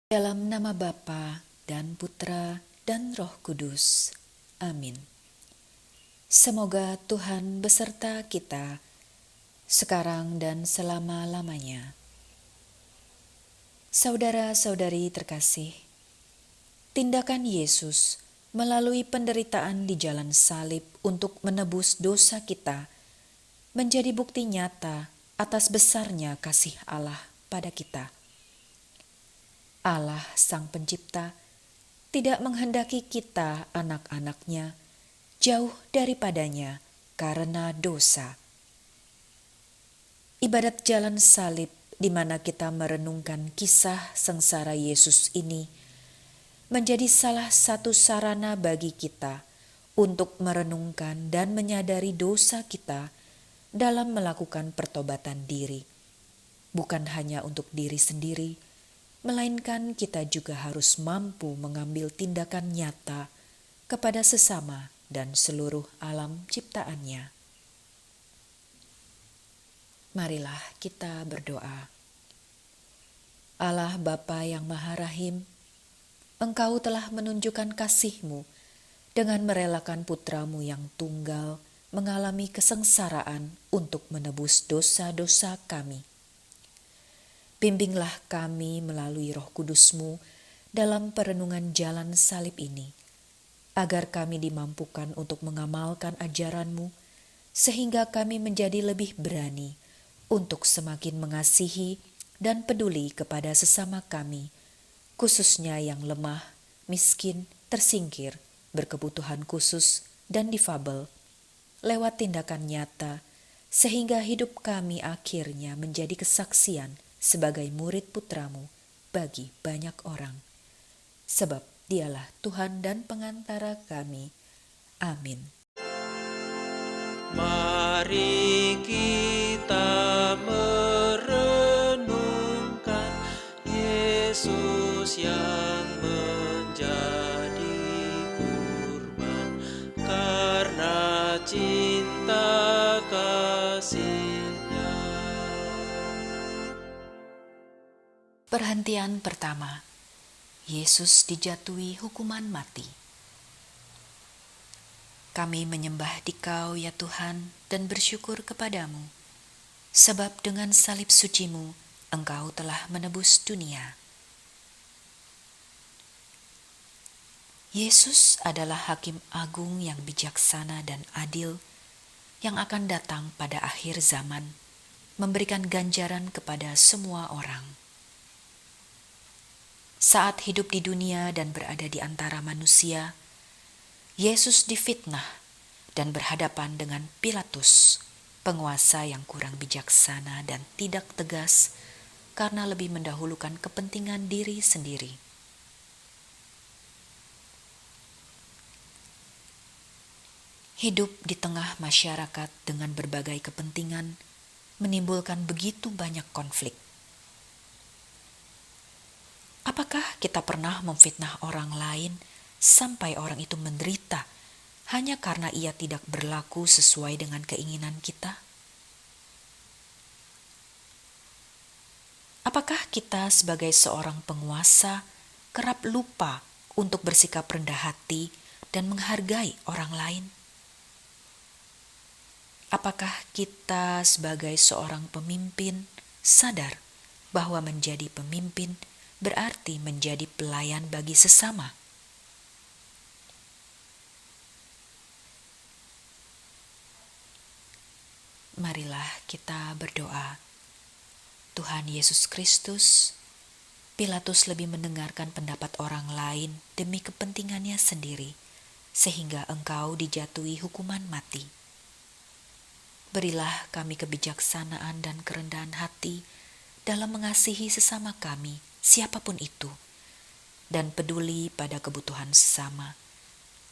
Dalam nama Bapa dan Putra dan Roh Kudus. Amin. Semoga Tuhan beserta kita, sekarang dan selama-lamanya. Saudara-saudari terkasih, tindakan Yesus melalui penderitaan di jalan salib untuk menebus dosa kita menjadi bukti nyata atas besarnya kasih Allah pada kita. Allah Sang Pencipta tidak menghendaki kita anak-anaknya jauh daripadanya karena dosa. Ibadat jalan salib di mana kita merenungkan kisah sengsara Yesus ini menjadi salah satu sarana bagi kita untuk merenungkan dan menyadari dosa kita dalam melakukan pertobatan diri. Bukan hanya untuk diri sendiri, melainkan kita juga harus mampu mengambil tindakan nyata kepada sesama dan seluruh alam ciptaannya. Marilah kita berdoa. Allah Bapa yang Maha Rahim, Engkau telah menunjukkan kasih-Mu dengan merelakan putra-Mu yang tunggal mengalami kesengsaraan untuk menebus dosa-dosa kami. Bimbinglah kami melalui Roh Kudus-Mu dalam perenungan jalan salib ini, agar kami dimampukan untuk mengamalkan ajaran-Mu, sehingga kami menjadi lebih berani untuk semakin mengasihi dan peduli kepada sesama kami, khususnya yang lemah, miskin, tersingkir, berkebutuhan khusus, dan difabel, lewat tindakan nyata, sehingga hidup kami akhirnya menjadi kesaksian sebagai murid putra-Mu bagi banyak orang. Sebab Dialah Tuhan dan pengantara kami. Amin. Mari kita merenungkan Yesus yang menjadi kurban karena cinta kasih-Nya. Perhentian pertama, Yesus dijatuhi hukuman mati. Kami menyembah Dikau ya Tuhan dan bersyukur kepadamu, sebab dengan salib suci-Mu Engkau telah menebus dunia. Yesus adalah Hakim Agung yang bijaksana dan adil yang akan datang pada akhir zaman, memberikan ganjaran kepada semua orang. Saat hidup di dunia dan berada di antara manusia, Yesus difitnah dan berhadapan dengan Pilatus, penguasa yang kurang bijaksana dan tidak tegas karena lebih mendahulukan kepentingan diri sendiri. Hidup di tengah masyarakat dengan berbagai kepentingan menimbulkan begitu banyak konflik. Apakah kita pernah memfitnah orang lain sampai orang itu menderita hanya karena ia tidak berlaku sesuai dengan keinginan kita? Apakah kita sebagai seorang penguasa kerap lupa untuk bersikap rendah hati dan menghargai orang lain? Apakah kita sebagai seorang pemimpin sadar bahwa menjadi pemimpin berarti menjadi pelayan bagi sesama? Marilah kita berdoa. Tuhan Yesus Kristus, Pilatus lebih mendengarkan pendapat orang lain demi kepentingannya sendiri, sehingga Engkau dijatuhi hukuman mati. Berilah kami kebijaksanaan dan kerendahan hati dalam mengasihi sesama kami, siapapun itu, dan peduli pada kebutuhan sesama,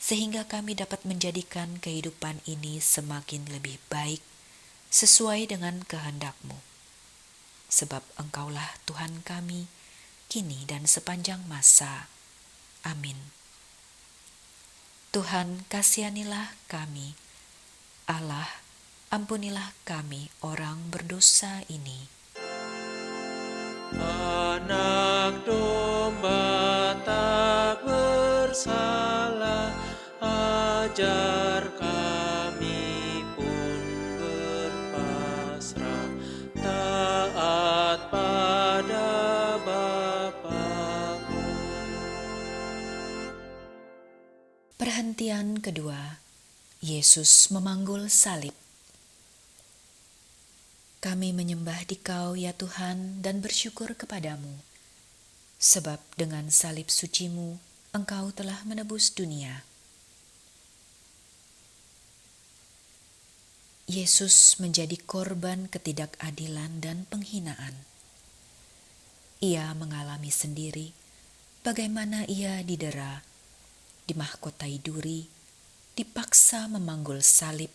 sehingga kami dapat menjadikan kehidupan ini semakin lebih baik sesuai dengan kehendak-Mu. Sebab Engkaulah Tuhan kami, kini dan sepanjang masa. Amin. Tuhan, kasihanilah kami. Allah, ampunilah kami orang berdosa ini. Anak domba bersalah, ajar kami pun berpasrah, taat pada Bapa-Mu. Perhentian kedua, Yesus memanggul salib. Kami menyembah Dikau ya Tuhan dan bersyukur kepadamu, sebab dengan salib suci-Mu Engkau telah menebus dunia. Yesus menjadi korban ketidakadilan dan penghinaan. Ia mengalami sendiri bagaimana ia didera, dimahkotai duri, dipaksa memanggul salib,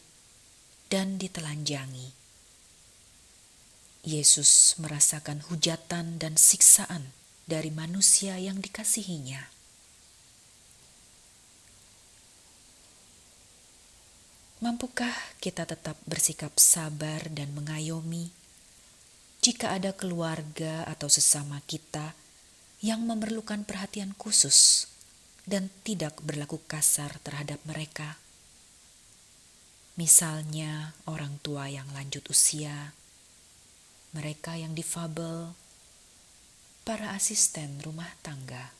dan ditelanjangi. Yesus merasakan hujatan dan siksaan dari manusia yang dikasihinya. Mampukah kita tetap bersikap sabar dan mengayomi jika ada keluarga atau sesama kita yang memerlukan perhatian khusus dan tidak berlaku kasar terhadap mereka? Misalnya orang tua yang lanjut usia, mereka yang difabel, para asisten rumah tangga.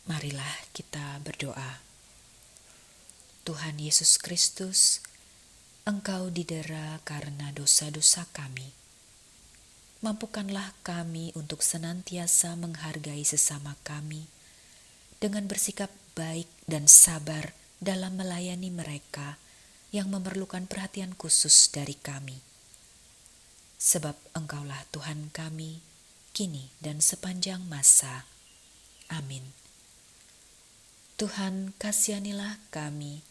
Marilah kita berdoa. Tuhan Yesus Kristus, Engkau didera karena dosa-dosa kami. Mampukanlah kami untuk senantiasa menghargai sesama kami dengan bersikap baik dan sabar dalam melayani mereka yang memerlukan perhatian khusus dari kami. Sebab Engkaulah Tuhan kami, kini dan sepanjang masa. Amin. Tuhan, kasihanilah kami.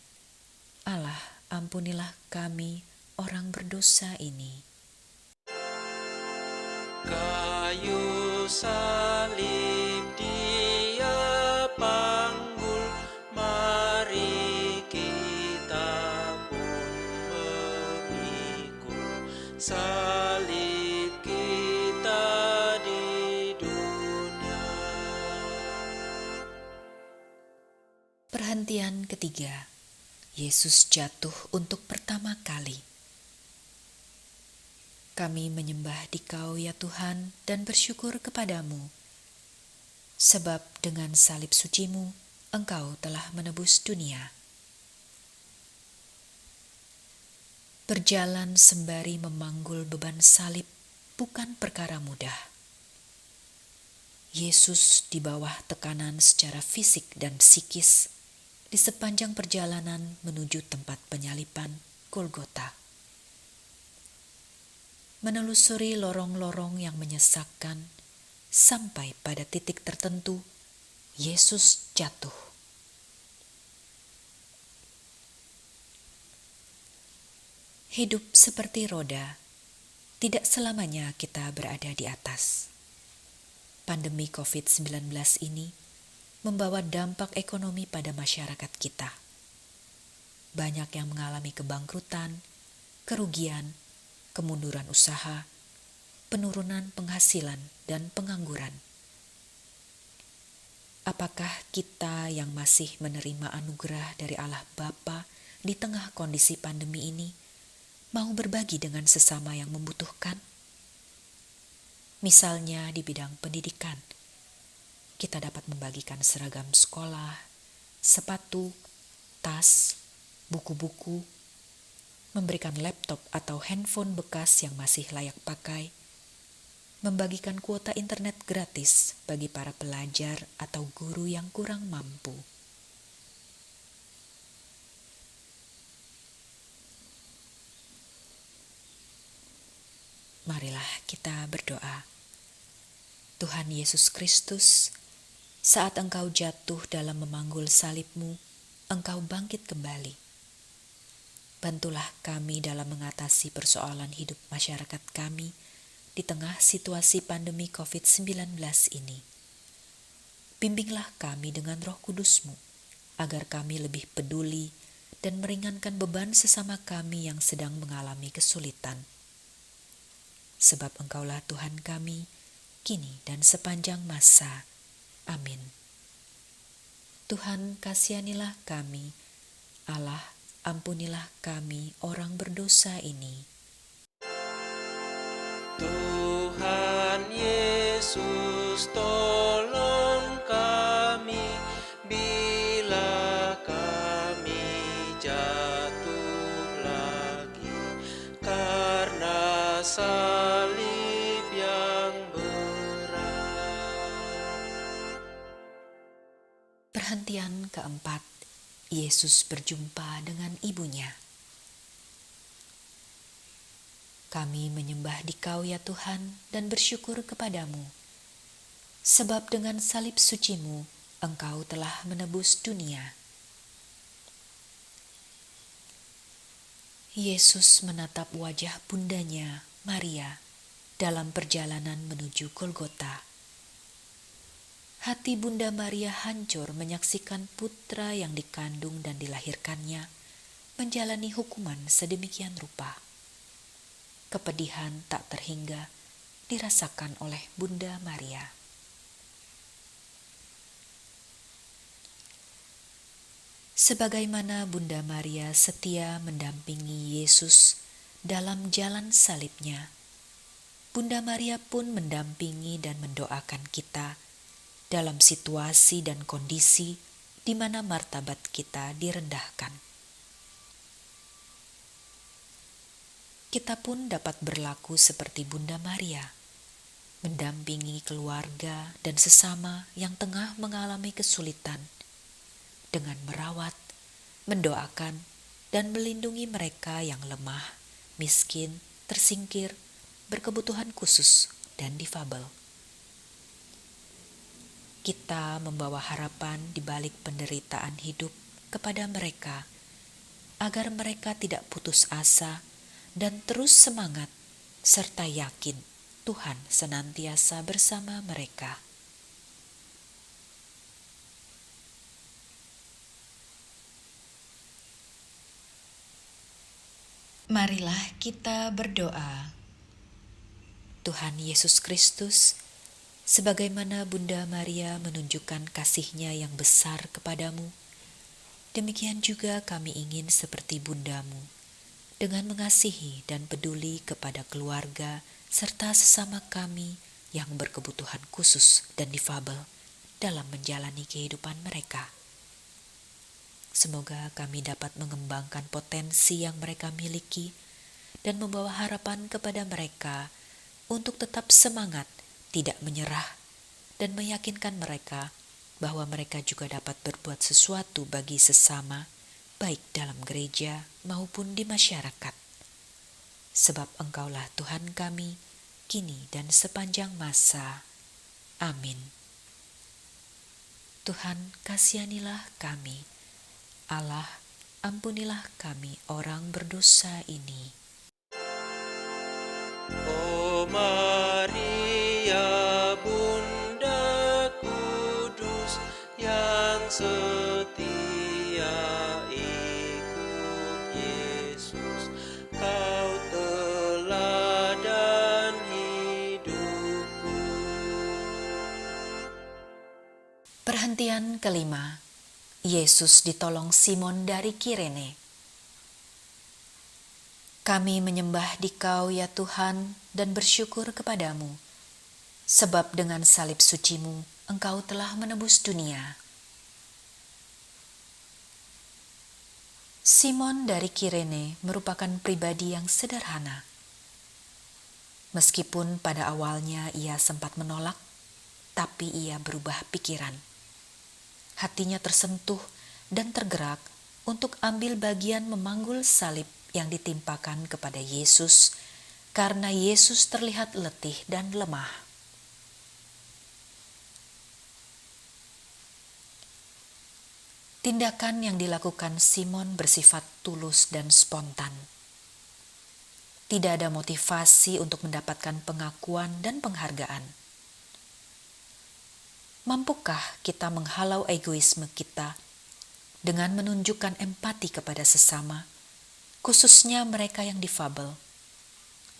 Allah, ampunilah kami, orang berdosa ini. Kayu salib Dia panggul, mari kita pun memikul salib kita di dunia. Perhentian ketiga, Yesus jatuh untuk pertama kali. Kami menyembah Dikau ya Tuhan dan bersyukur kepadamu, sebab dengan salib suci-Mu Engkau telah menebus dunia. Berjalan sembari memanggul beban salib bukan perkara mudah. Yesus di bawah tekanan secara fisik dan psikis di sepanjang perjalanan menuju tempat penyaliban Golgota. Menelusuri lorong-lorong yang menyesakkan sampai pada titik tertentu, Yesus jatuh. Hidup seperti roda, tidak selamanya kita berada di atas. Pandemi COVID-19 ini membawa dampak ekonomi pada masyarakat kita. Banyak yang mengalami kebangkrutan, kerugian, kemunduran usaha, penurunan penghasilan, dan pengangguran. Apakah kita yang masih menerima anugerah dari Allah Bapa di tengah kondisi pandemi ini mau berbagi dengan sesama yang membutuhkan? Misalnya di bidang pendidikan, kita dapat membagikan seragam sekolah, sepatu, tas, buku-buku, memberikan laptop atau handphone bekas yang masih layak pakai, membagikan kuota internet gratis bagi para pelajar atau guru yang kurang mampu. Marilah kita berdoa. Tuhan Yesus Kristus, saat Engkau jatuh dalam memanggul salib-Mu, Engkau bangkit kembali. Bantulah kami dalam mengatasi persoalan hidup masyarakat kami di tengah situasi pandemi COVID-19 ini. Bimbinglah kami dengan Roh Kudus-Mu, agar kami lebih peduli dan meringankan beban sesama kami yang sedang mengalami kesulitan. sebab Engkaulah Tuhan kami, kini dan sepanjang masa. Amin. Tuhan, kasihanilah kami. Allah, ampunilah kami orang berdosa ini. Tuhan Yesus, tolong kami bila kami jatuh lagi karena salib yang berat. Perhentian keempat, Yesus berjumpa dengan ibunya. Kami menyembah Dikau ya Tuhan dan bersyukur kepadamu, sebab dengan salib suci-Mu Engkau telah menebus dunia. Yesus menatap wajah bundanya, Maria, dalam perjalanan menuju Golgota. Hati Bunda Maria hancur menyaksikan putra yang dikandung dan dilahirkannya menjalani hukuman sedemikian rupa. Kepedihan tak terhingga dirasakan oleh Bunda Maria. Sebagaimana Bunda Maria setia mendampingi Yesus dalam jalan salibnya, Bunda Maria pun mendampingi dan mendoakan kita dalam situasi dan kondisi di mana martabat kita direndahkan. Kita pun dapat berlaku seperti Bunda Maria, mendampingi keluarga dan sesama yang tengah mengalami kesulitan dengan merawat, mendoakan, dan melindungi mereka yang lemah, miskin, tersingkir, berkebutuhan khusus, dan difabel. Kita membawa harapan di balik penderitaan hidup kepada mereka, agar mereka tidak putus asa dan terus semangat, serta yakin Tuhan senantiasa bersama mereka. Marilah kita berdoa. Tuhan Yesus Kristus, sebagaimana Bunda Maria menunjukkan kasih-Nya yang besar kepadamu, demikian juga kami ingin seperti Bundamu, dengan mengasihi dan peduli kepada keluarga serta sesama kami yang berkebutuhan khusus dan difabel dalam menjalani kehidupan mereka. Semoga kami dapat mengembangkan potensi yang mereka miliki dan membawa harapan kepada mereka untuk tetap semangat, tidak menyerah, dan meyakinkan mereka bahwa mereka juga dapat berbuat sesuatu bagi sesama, baik dalam gereja maupun di masyarakat. Sebab Engkaulah Tuhan kami, kini dan sepanjang masa. Amin. Tuhan, kasihanilah kami. Allah, ampunilah kami orang berdosa ini. O Maria, Bunda Kudus yang setia ikut Yesus, Kau teladan hidupku. Perhentian kelima, Yesus ditolong Simon dari Kirene. Kami menyembah Dikau ya Tuhan dan bersyukur kepadamu, sebab dengan salib suci-Mu Engkau telah menebus dunia. Simon dari Kirene merupakan pribadi yang sederhana. Meskipun pada awalnya ia sempat menolak, tapi ia berubah pikiran. Hatinya tersentuh dan tergerak untuk ambil bagian memanggul salib yang ditimpakan kepada Yesus, karena Yesus terlihat letih dan lemah. Tindakan yang dilakukan Simon bersifat tulus dan spontan. Tidak ada motivasi untuk mendapatkan pengakuan dan penghargaan. Mampukah kita menghalau egoisme kita dengan menunjukkan empati kepada sesama, khususnya mereka yang difabel,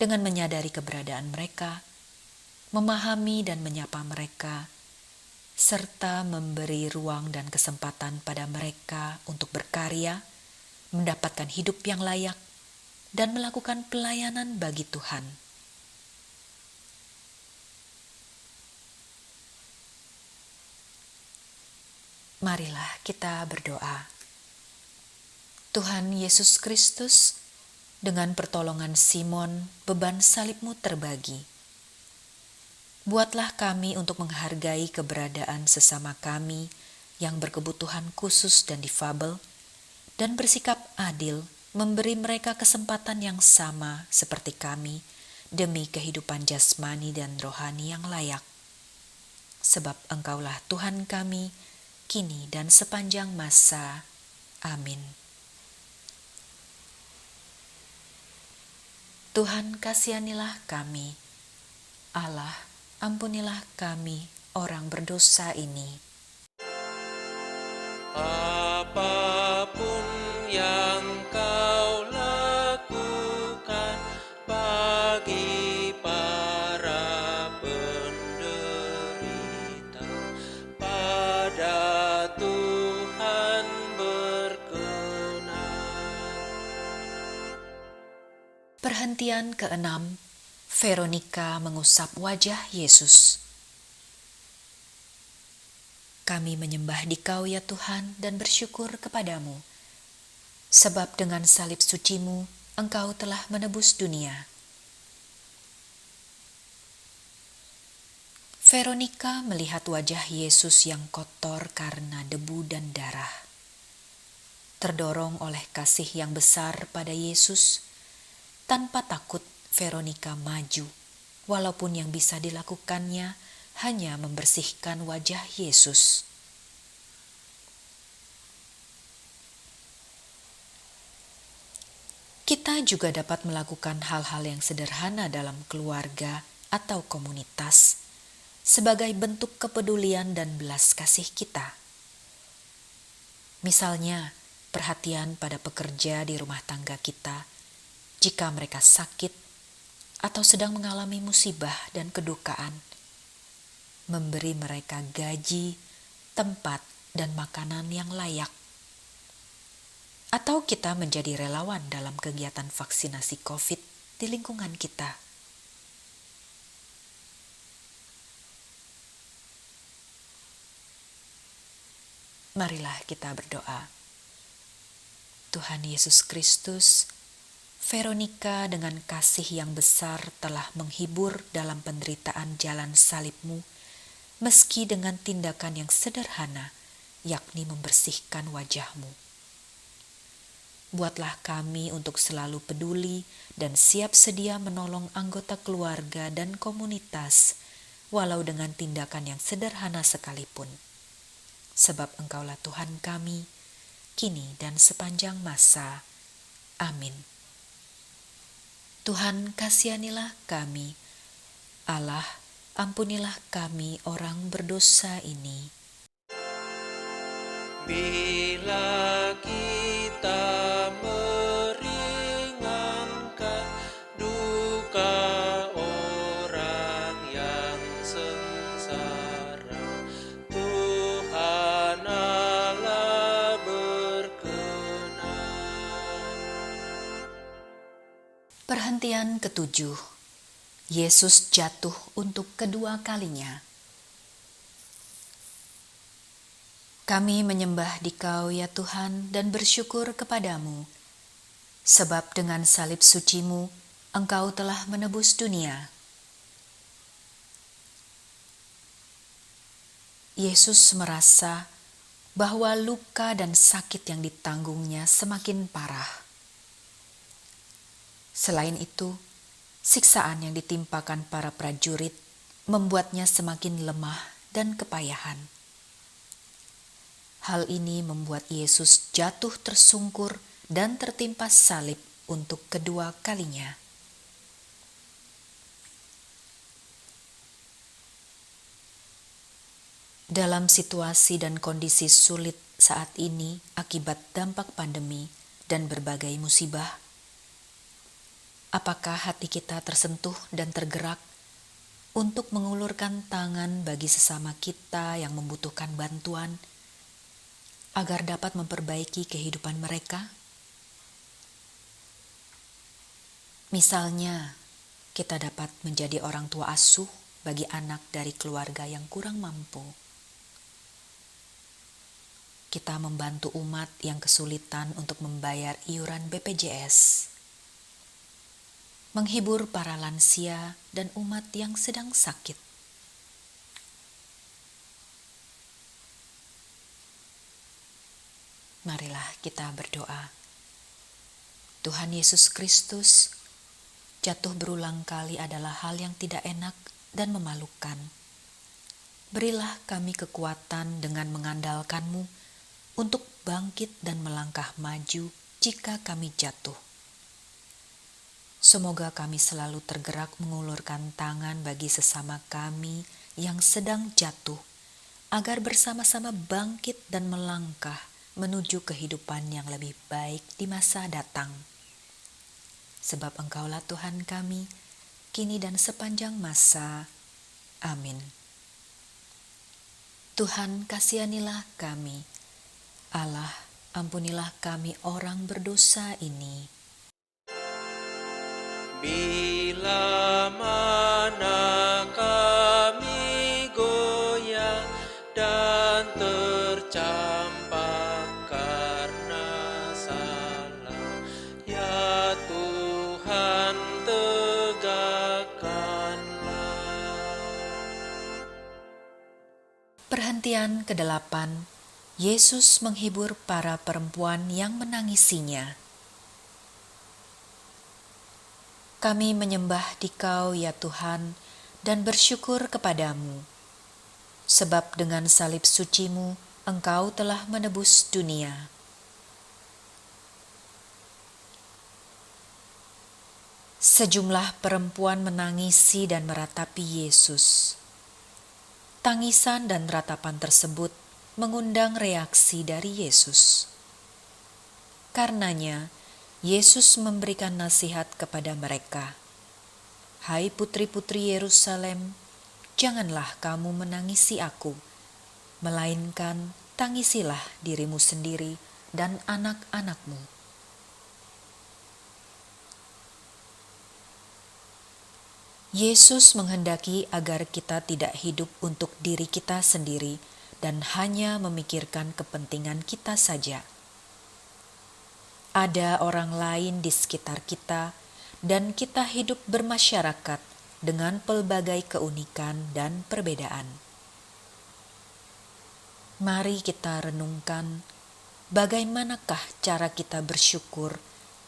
dengan menyadari keberadaan mereka, memahami dan menyapa mereka, serta memberi ruang dan kesempatan pada mereka untuk berkarya, mendapatkan hidup yang layak, dan melakukan pelayanan bagi Tuhan. Marilah kita berdoa. Tuhan Yesus Kristus, dengan pertolongan Simon, beban salib-Mu terbagi. Buatlah kami untuk menghargai keberadaan sesama kami yang berkebutuhan khusus dan difabel, dan bersikap adil memberi mereka kesempatan yang sama seperti kami demi kehidupan jasmani dan rohani yang layak. Sebab Engkaulah Tuhan kami, kini dan sepanjang masa. Amin. Tuhan, kasihanilah kami. Allah, ampunilah kami, orang berdosa ini. Apapun yang kau lakukan bagi para penderita, pada Tuhan berkenan. Perhentian ke-6, Veronika mengusap wajah Yesus. Kami menyembah Dikau ya Tuhan dan bersyukur kepadamu, sebab dengan salib suci-Mu Engkau telah menebus dunia. Veronika melihat wajah Yesus yang kotor karena debu dan darah. Terdorong oleh kasih yang besar pada Yesus, tanpa takut Veronika maju, walaupun yang bisa dilakukannya hanya membersihkan wajah Yesus. Kita juga dapat melakukan hal-hal yang sederhana dalam keluarga atau komunitas sebagai bentuk kepedulian dan belas kasih kita. Misalnya, perhatian pada pekerja di rumah tangga kita jika mereka sakit atau sedang mengalami musibah dan kedukaan, memberi mereka gaji, tempat, dan makanan yang layak. Atau kita menjadi relawan dalam kegiatan vaksinasi COVID di lingkungan kita. Marilah kita berdoa. Tuhan Yesus Kristus, Veronika dengan kasih yang besar telah menghibur dalam penderitaan jalan salib-Mu, meski dengan tindakan yang sederhana, yakni membersihkan wajah-Mu. Buatlah kami untuk selalu peduli dan siap sedia menolong anggota keluarga dan komunitas, walau dengan tindakan yang sederhana sekalipun. Sebab Engkaulah Tuhan kami, kini dan sepanjang masa. Amin. Tuhan, kasihanilah kami. Allah, ampunilah kami orang berdosa ini. Bila kita meringankan duka orang yang sengsara, Tuhan Allah berkenan. Perhentian ke-7, Yesus jatuh untuk kedua kalinya. Kami menyembah Dikau ya Tuhan dan bersyukur kepadamu, sebab dengan salib suci-Mu Engkau telah menebus dunia. Yesus merasa bahwa luka dan sakit yang ditanggungnya semakin parah. Selain itu, siksaan yang ditimpakan para prajurit membuatnya semakin lemah dan kepayahan. Hal ini membuat Yesus jatuh tersungkur dan tertimpa salib untuk kedua kalinya. Dalam situasi dan kondisi sulit saat ini akibat dampak pandemi dan berbagai musibah, Apakah hati kita tersentuh dan tergerak untuk mengulurkan tangan bagi sesama kita yang membutuhkan bantuan agar dapat memperbaiki kehidupan mereka? Misalnya, kita dapat menjadi orang tua asuh bagi anak dari keluarga yang kurang mampu. Kita membantu umat yang kesulitan untuk membayar iuran BPJS, menghibur para lansia dan umat yang sedang sakit. Marilah kita berdoa. Tuhan Yesus Kristus, jatuh berulang kali adalah hal yang tidak enak dan memalukan. Berilah kami kekuatan dengan mengandalkan-Mu untuk bangkit dan melangkah maju jika kami jatuh. Semoga kami selalu tergerak mengulurkan tangan bagi sesama kami yang sedang jatuh, agar bersama-sama bangkit dan melangkah menuju kehidupan yang lebih baik di masa datang. Sebab Engkaulah Tuhan kami, kini dan sepanjang masa. Amin. Tuhan, kasihanilah kami. Allah, ampunilah kami orang berdosa ini. Bila mana kami goyah dan tercampak karena salah, ya Tuhan tegakkanlah. Perhentian ke-8. Yesus menghibur para perempuan yang menangisinya. Kami menyembah Dikau ya Tuhan dan bersyukur kepadamu, sebab dengan salib suci-Mu Engkau telah menebus dunia. Sejumlah perempuan menangisi dan meratapi Yesus. Tangisan dan ratapan tersebut mengundang reaksi dari Yesus. Karenanya, Yesus memberikan nasihat kepada mereka. Hai putri-putri Yerusalem, janganlah kamu menangisi aku, melainkan tangisilah dirimu sendiri dan anak-anakmu. Yesus menghendaki agar kita tidak hidup untuk diri kita sendiri dan hanya memikirkan kepentingan kita saja. Ada orang lain di sekitar kita dan kita hidup bermasyarakat dengan pelbagai keunikan dan perbedaan. Mari kita renungkan bagaimanakah cara kita bersyukur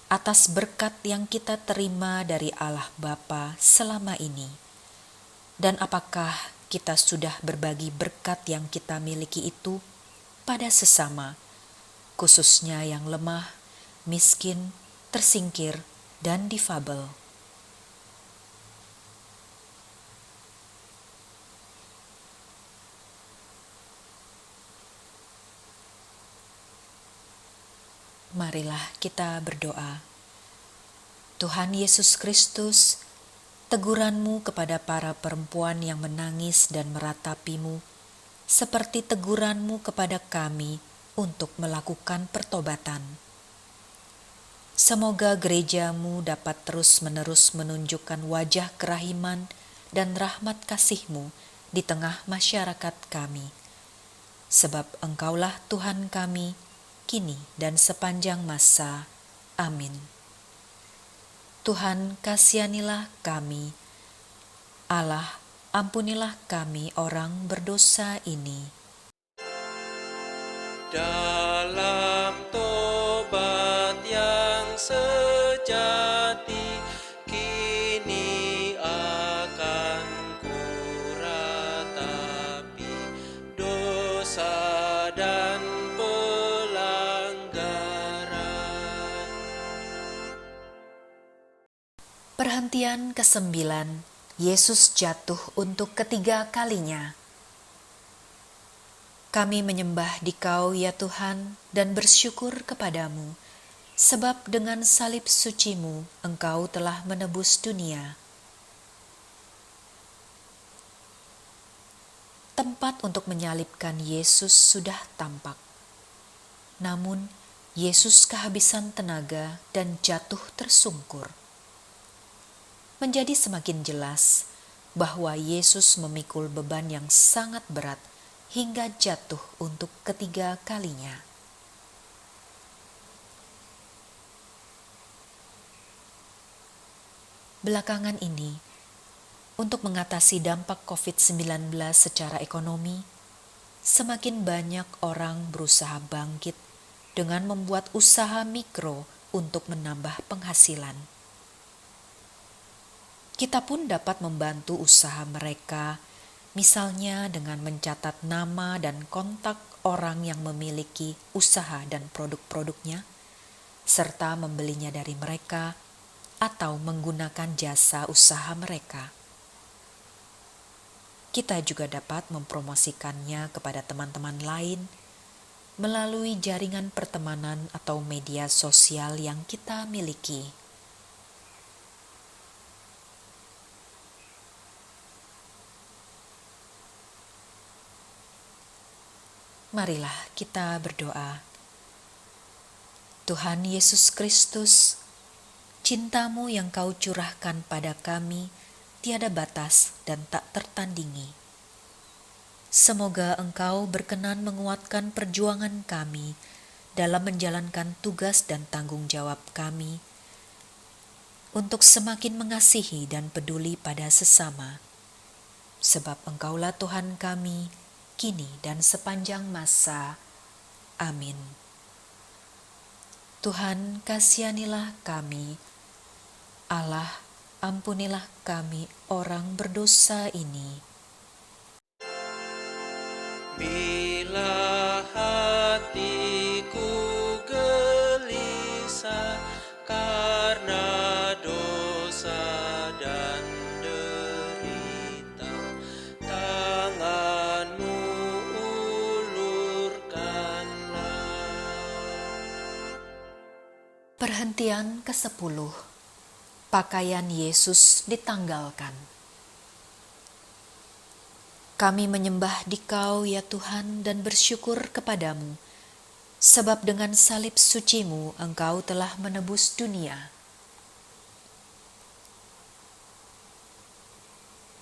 atas berkat yang kita terima dari Allah Bapa selama ini, dan apakah kita sudah berbagi berkat yang kita miliki itu pada sesama, khususnya yang lemah, miskin, tersingkir, dan difabel. Marilah kita berdoa. Tuhan Yesus Kristus, teguran-Mu kepada para perempuan yang menangis dan meratapi-Mu, seperti teguran-Mu kepada kami untuk melakukan pertobatan. Semoga gereja-Mu dapat terus-menerus menunjukkan wajah kerahiman dan rahmat kasih-Mu di tengah masyarakat kami. Sebab Engkaulah Tuhan kami, kini dan sepanjang masa. Amin. Tuhan, kasihanilah kami. Allah, ampunilah kami orang berdosa ini. Dalam tobat yang sejati, kini akan kuratapi dosa dan pelanggaran. Perhentian ke-9. Yesus jatuh untuk ketiga kalinya. Kami menyembah Dikau ya Tuhan dan bersyukur kepadamu, Sebab dengan salib sucimu engkau telah menebus dunia. Tempat untuk menyalibkan Yesus sudah tampak. Namun, Yesus kehabisan tenaga dan jatuh tersungkur. Menjadi semakin jelas bahwa Yesus memikul beban yang sangat berat hingga jatuh untuk ketiga kalinya. Belakangan ini, untuk mengatasi dampak COVID-19 secara ekonomi, semakin banyak orang berusaha bangkit dengan membuat usaha mikro untuk menambah penghasilan. Kita pun dapat membantu usaha mereka, misalnya dengan mencatat nama dan kontak orang yang memiliki usaha dan produk-produknya, serta membelinya dari mereka atau menggunakan jasa usaha mereka. Kita juga dapat mempromosikannya kepada teman-teman lain melalui jaringan pertemanan atau media sosial yang kita miliki. Marilah kita berdoa. Tuhan Yesus Kristus, cintamu yang kau curahkan pada kami tiada batas dan tak tertandingi. Semoga Engkau berkenan menguatkan perjuangan kami dalam menjalankan tugas dan tanggung jawab kami untuk semakin mengasihi dan peduli pada sesama. Sebab Engkaulah Tuhan kami, kini dan sepanjang masa. Amin. Tuhan, kasihanilah kami. Allah, ampunilah kami orang berdosa ini. Bila hatiku gelisah karena dosa dan derita, tangan-Mu ulurkanlah. Perhentian ke-10. Pakaian Yesus ditanggalkan. Kami menyembah Dikau ya Tuhan dan bersyukur kepadamu, sebab dengan salib sucimu Engkau telah menebus dunia.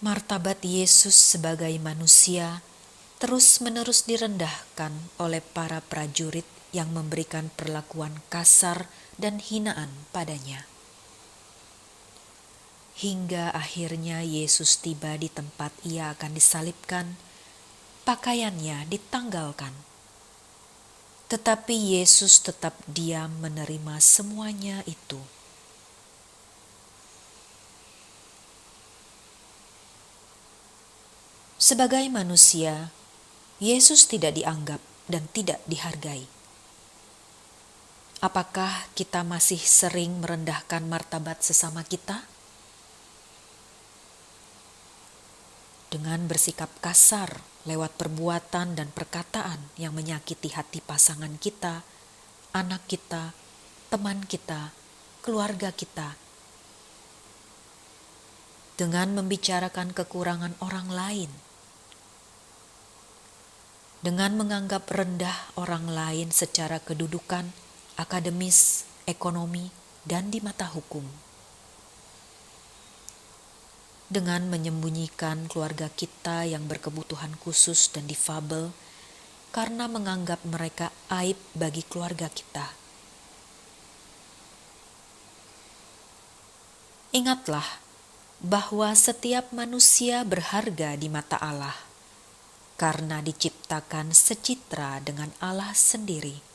Martabat Yesus sebagai manusia terus-menerus direndahkan oleh para prajurit yang memberikan perlakuan kasar dan hinaan padanya. Hingga akhirnya Yesus tiba di tempat Ia akan disalibkan, pakaiannya ditanggalkan. Tetapi Yesus tetap diam menerima semuanya itu. Sebagai manusia, Yesus tidak dianggap dan tidak dihargai. Apakah kita masih sering merendahkan martabat sesama kita? Dengan bersikap kasar lewat perbuatan dan perkataan yang menyakiti hati pasangan kita, anak kita, teman kita, keluarga kita. Dengan membicarakan kekurangan orang lain. Dengan menganggap rendah orang lain secara kedudukan, akademis, ekonomi, dan di mata hukum. Dengan menyembunyikan keluarga kita yang berkebutuhan khusus dan difabel karena menganggap mereka aib bagi keluarga kita. Ingatlah bahwa setiap manusia berharga di mata Allah karena diciptakan secitra dengan Allah sendiri.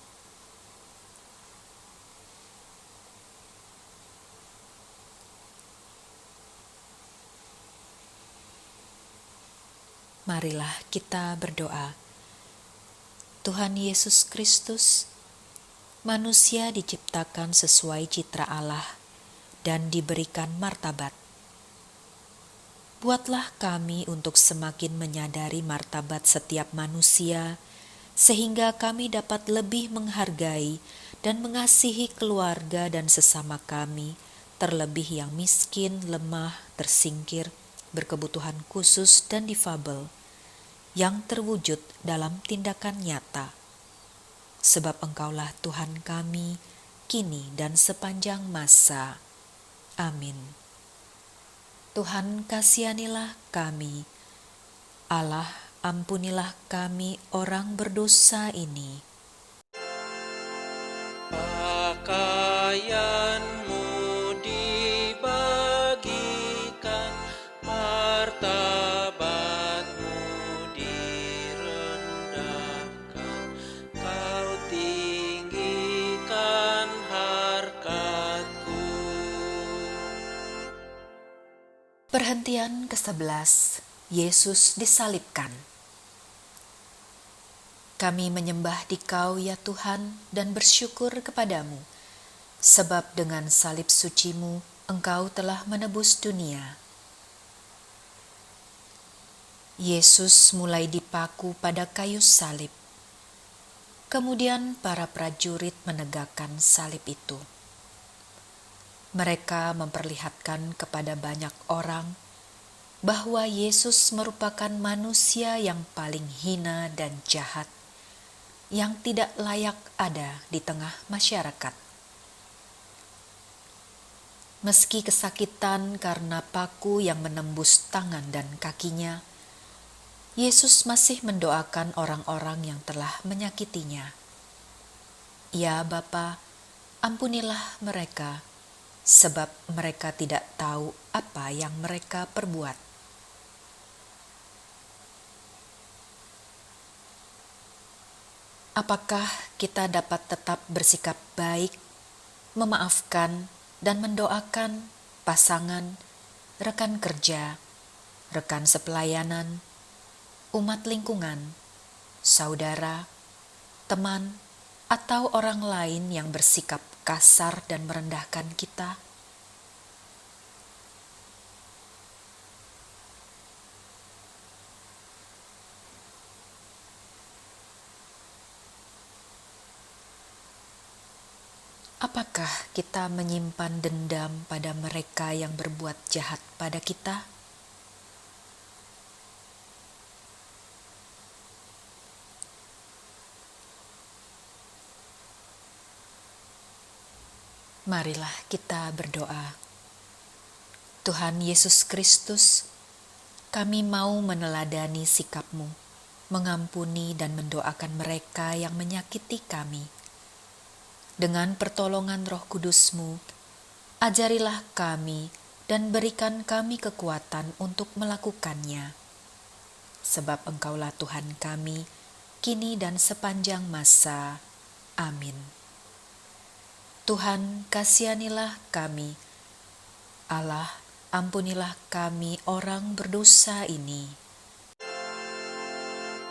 Marilah kita berdoa. Tuhan Yesus Kristus, manusia diciptakan sesuai citra Allah dan diberikan martabat. Buatlah kami untuk semakin menyadari martabat setiap manusia, sehingga kami dapat lebih menghargai dan mengasihi keluarga dan sesama kami, terlebih yang miskin, lemah, tersingkir, berkebutuhan khusus dan difabel, yang terwujud dalam tindakan nyata. Sebab Engkaulah Tuhan kami, kini dan sepanjang masa. Amin. Tuhan kasihanilah kami. Allah, ampunilah kami orang berdosa ini. Pakaianmu dibagikan, martabatmu direndahkan, kau tinggikan harkatku. Perhentian ke-11. Yesus disalibkan. Kami menyembah Dikau ya Tuhan dan bersyukur kepadamu, sebab dengan salib suci-Mu Engkau telah menebus dunia. Yesus mulai dipaku pada kayu salib. Kemudian para prajurit menegakkan salib itu. Mereka memperlihatkan kepada banyak orang bahwa Yesus merupakan manusia yang paling hina dan jahat, yang tidak layak ada di tengah masyarakat. Meski kesakitan karena paku yang menembus tangan dan kakinya, Yesus masih mendoakan orang-orang yang telah menyakitinya. Ya Bapa, ampunilah mereka, sebab mereka tidak tahu apa yang mereka perbuat. Apakah kita dapat tetap bersikap baik, memaafkan, dan mendoakan pasangan, rekan kerja, rekan sepelayanan, umat lingkungan, saudara, teman, atau orang lain yang bersikap kasar dan merendahkan kita? Apakah kita menyimpan dendam pada mereka yang berbuat jahat pada kita? Marilah kita berdoa. Tuhan Yesus Kristus, kami mau meneladani sikap-Mu, mengampuni dan mendoakan mereka yang menyakiti kami. Dengan pertolongan Roh Kudus-Mu, ajarilah kami dan berikan kami kekuatan untuk melakukannya. Sebab Engkaulah Tuhan kami, kini dan sepanjang masa. Amin. Tuhan, kasihanilah kami. Allah, ampunilah kami orang berdosa ini.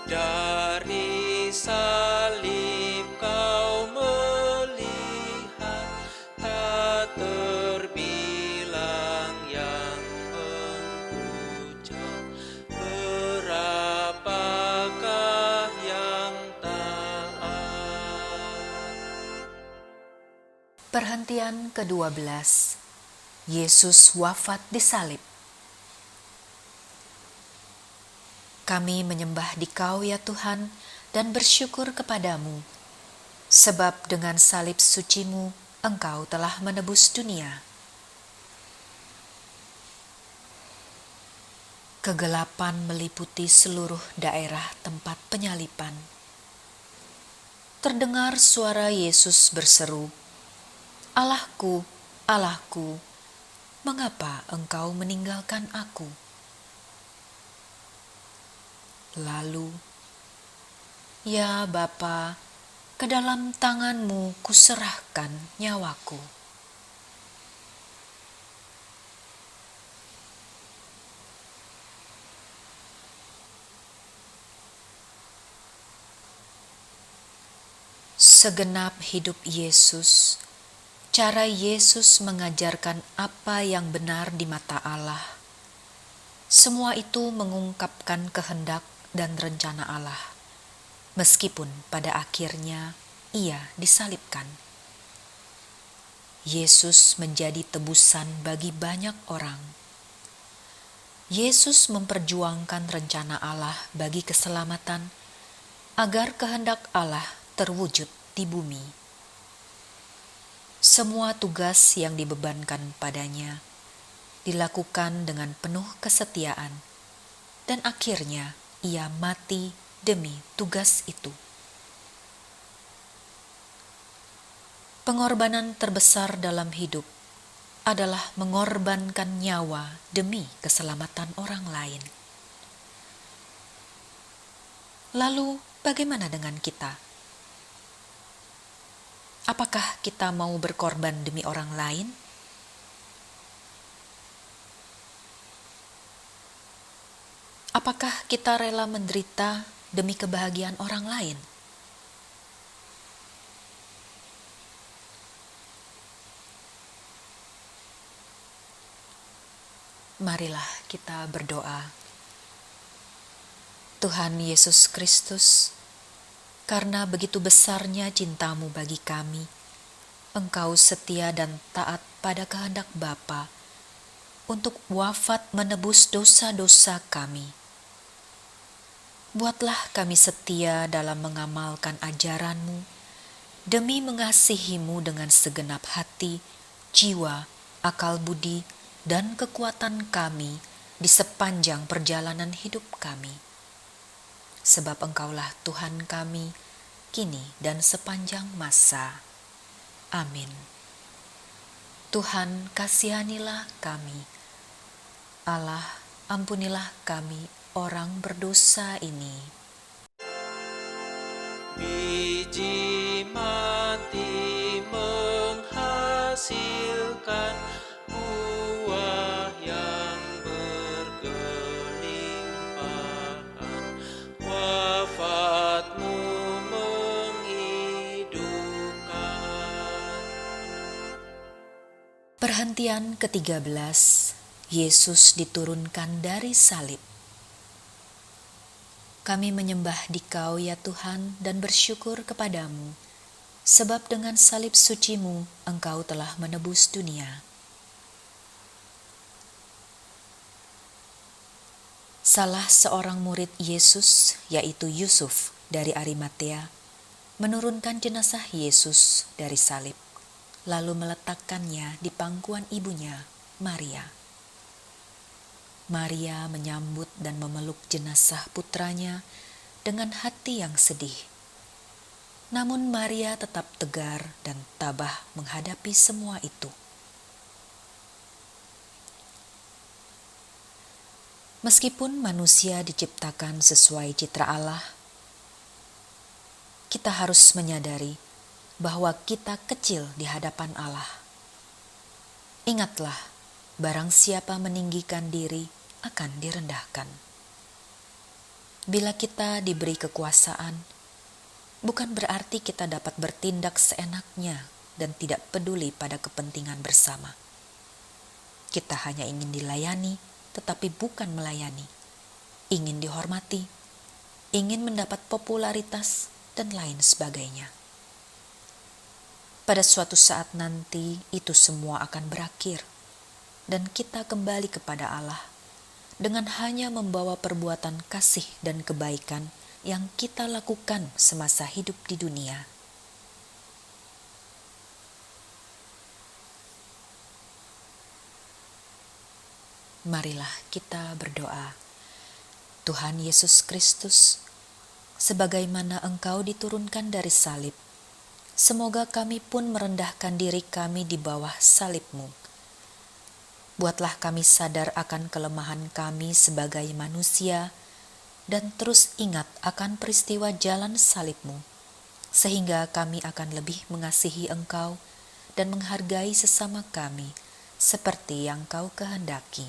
Dari salib kau melihat, tak terbilang yang menghujat. Berapakah yang taat? Perhentian ke-12. Yesus wafat disalib. Kami menyembah Dikau ya Tuhan dan bersyukur kepadamu, sebab dengan salib suci-Mu Engkau telah menebus dunia. Kegelapan meliputi seluruh daerah tempat penyaliban. Terdengar suara Yesus berseru, "Allahku, Allahku, mengapa Engkau meninggalkan aku?" Lalu, "Ya Bapa, ke dalam tangan-Mu kuserahkan nyawaku." Segenap hidup Yesus, cara Yesus mengajarkan apa yang benar di mata Allah. Semua itu mengungkapkan kehendak dan rencana Allah, meskipun pada akhirnya Ia disalibkan. Yesus menjadi tebusan bagi banyak orang. Yesus memperjuangkan rencana Allah bagi keselamatan agar kehendak Allah terwujud di bumi. Semua tugas yang dibebankan padanya dilakukan dengan penuh kesetiaan, dan akhirnya ia mati demi tugas itu. Pengorbanan terbesar dalam hidup adalah mengorbankan nyawa demi keselamatan orang lain. Lalu, bagaimana dengan kita? Apakah kita mau berkorban demi orang lain? Apakah kita rela menderita demi kebahagiaan orang lain? Marilah kita berdoa. Tuhan Yesus Kristus, karena begitu besarnya cintamu bagi kami, Engkau setia dan taat pada kehendak Bapa untuk wafat menebus dosa-dosa kami. Buatlah kami setia dalam mengamalkan ajaran-Mu demi mengasihi-Mu dengan segenap hati, jiwa, akal budi, dan kekuatan kami di sepanjang perjalanan hidup kami. Sebab Engkaulah Tuhan kami, kini dan sepanjang masa. Amin. Tuhan, kasihanilah kami. Allah, ampunilah kami orang berdosa ini. Biji mati menghasilkan buah yang berkelimpahan. Wafatmu menghidupkan. Perhentian ke-13, Yesus diturunkan dari salib. Kami menyembah Dikau ya Tuhan dan bersyukur kepadamu, sebab dengan salib suci-Mu Engkau telah menebus dunia. Salah seorang murid Yesus, yaitu Yusuf dari Arimatea, menurunkan jenazah Yesus dari salib, lalu meletakkannya di pangkuan ibunya, Maria. Maria menyambut dan memeluk jenazah putranya dengan hati yang sedih. Namun Maria tetap tegar dan tabah menghadapi semua itu. Meskipun manusia diciptakan sesuai citra Allah, kita harus menyadari bahwa kita kecil di hadapan Allah. Ingatlah, barang siapa meninggikan diri akan direndahkan. Bila kita diberi kekuasaan, bukan berarti kita dapat bertindak seenaknya dan tidak peduli pada kepentingan bersama. Kita hanya ingin dilayani, tetapi bukan melayani. Ingin dihormati, ingin mendapat popularitas, dan lain sebagainya. Pada suatu saat nanti, itu semua akan berakhir, dan kita kembali kepada Allah dengan hanya membawa perbuatan kasih dan kebaikan yang kita lakukan semasa hidup di dunia. Marilah kita berdoa. Tuhan Yesus Kristus, sebagaimana Engkau diturunkan dari salib, semoga kami pun merendahkan diri kami di bawah salib-Mu. Buatlah kami sadar akan kelemahan kami sebagai manusia dan terus ingat akan peristiwa jalan salib-Mu, sehingga kami akan lebih mengasihi Engkau dan menghargai sesama kami seperti yang Kau kehendaki.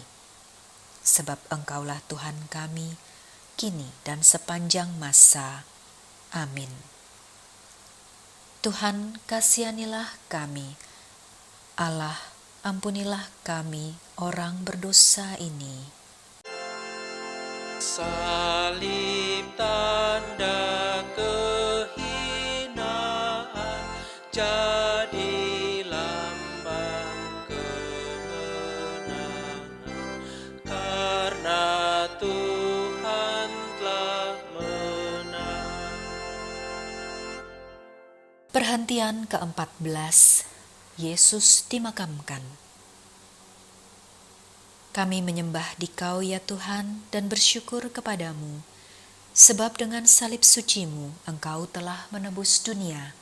Sebab Engkaulah Tuhan kami, kini dan sepanjang masa. Amin. Tuhan, kasihanilah kami. Allah, ampunilah kami orang berdosa ini. Salib tanda kehinaan, jadi lambang Perhentian ke-14, Yesus dimakamkan. Kami menyembah Dikau ya Tuhan dan bersyukur kepadamu, sebab dengan salib suci-Mu Engkau telah menebus dunia.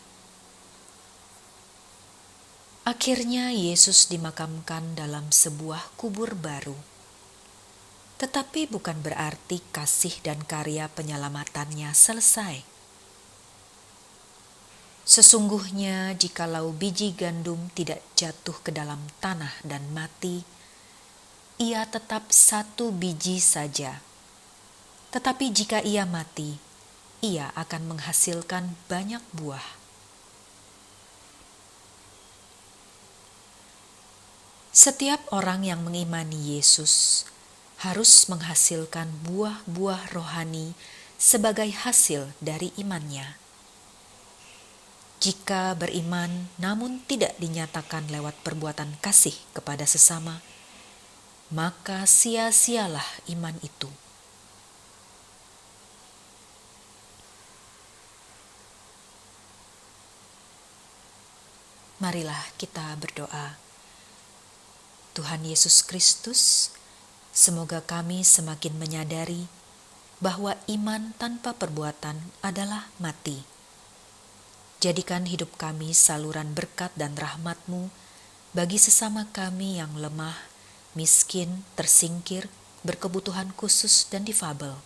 Akhirnya Yesus dimakamkan dalam sebuah kubur baru. Tetapi bukan berarti kasih dan karya penyelamatannya selesai. Sesungguhnya jikalau biji gandum tidak jatuh ke dalam tanah dan mati, ia tetap satu biji saja. Tetapi jika ia mati, ia akan menghasilkan banyak buah. Setiap orang yang mengimani Yesus harus menghasilkan buah-buah rohani sebagai hasil dari imannya. Jika beriman namun tidak dinyatakan lewat perbuatan kasih kepada sesama, maka sia-sialah iman itu. Marilah kita berdoa. Tuhan Yesus Kristus, semoga kami semakin menyadari bahwa iman tanpa perbuatan adalah mati. Jadikan hidup kami saluran berkat dan rahmat-Mu bagi sesama kami yang lemah, miskin, tersingkir, berkebutuhan khusus dan difabel.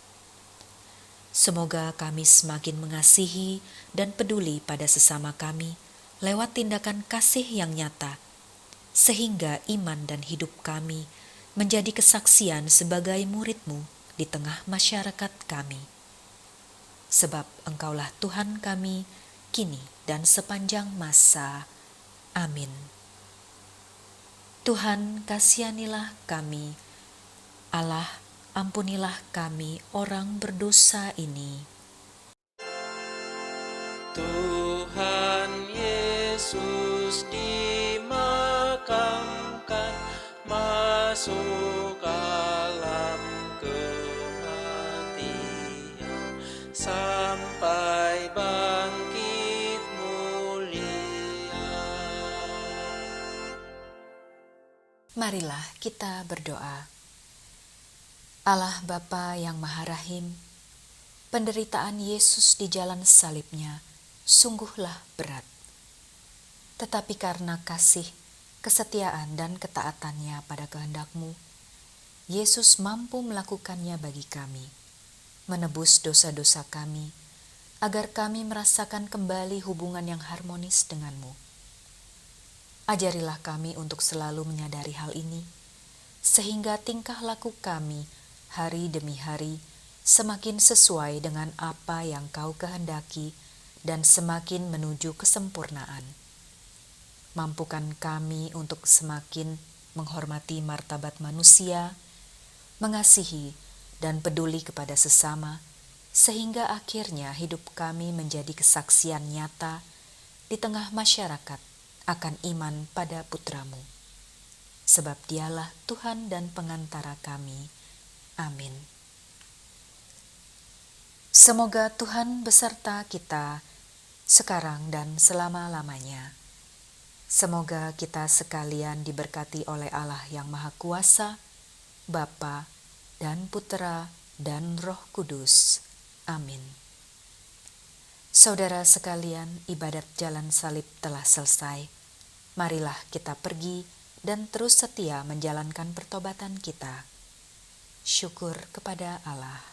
Semoga kami semakin mengasihi dan peduli pada sesama kami lewat tindakan kasih yang nyata, sehingga iman dan hidup kami menjadi kesaksian sebagai murid-Mu di tengah masyarakat kami. Sebab Engkaulah Tuhan kami, kini dan sepanjang masa. Amin. Tuhan, kasihanilah kami. Allah, ampunilah kami orang berdosa ini. Tuhan Yesus dimakamkan, masuk alam kematian, sampai bangkit mulia. Marilah kita berdoa. Allah Bapa yang Maha Rahim, penderitaan Yesus di jalan salibnya sungguhlah berat. Tetapi karena kasih, kesetiaan dan ketaatannya pada kehendak-Mu, Yesus mampu melakukannya bagi kami, menebus dosa-dosa kami, agar kami merasakan kembali hubungan yang harmonis dengan-Mu. Ajarilah kami untuk selalu menyadari hal ini, sehingga tingkah laku kami hari demi hari semakin sesuai dengan apa yang Kau kehendaki dan semakin menuju kesempurnaan. Mampukan kami untuk semakin menghormati martabat manusia, mengasihi dan peduli kepada sesama, sehingga akhirnya hidup kami menjadi kesaksian nyata di tengah masyarakat akan iman pada Putra-Mu. Sebab Dialah Tuhan dan pengantara kami. Amin. Semoga Tuhan beserta kita sekarang dan selama-lamanya. Semoga kita sekalian diberkati oleh Allah yang Maha Kuasa, Bapa dan Putra dan Roh Kudus. Amin. Saudara sekalian, ibadat jalan salib telah selesai. Marilah kita pergi dan terus setia menjalankan pertobatan kita. Syukur kepada Allah.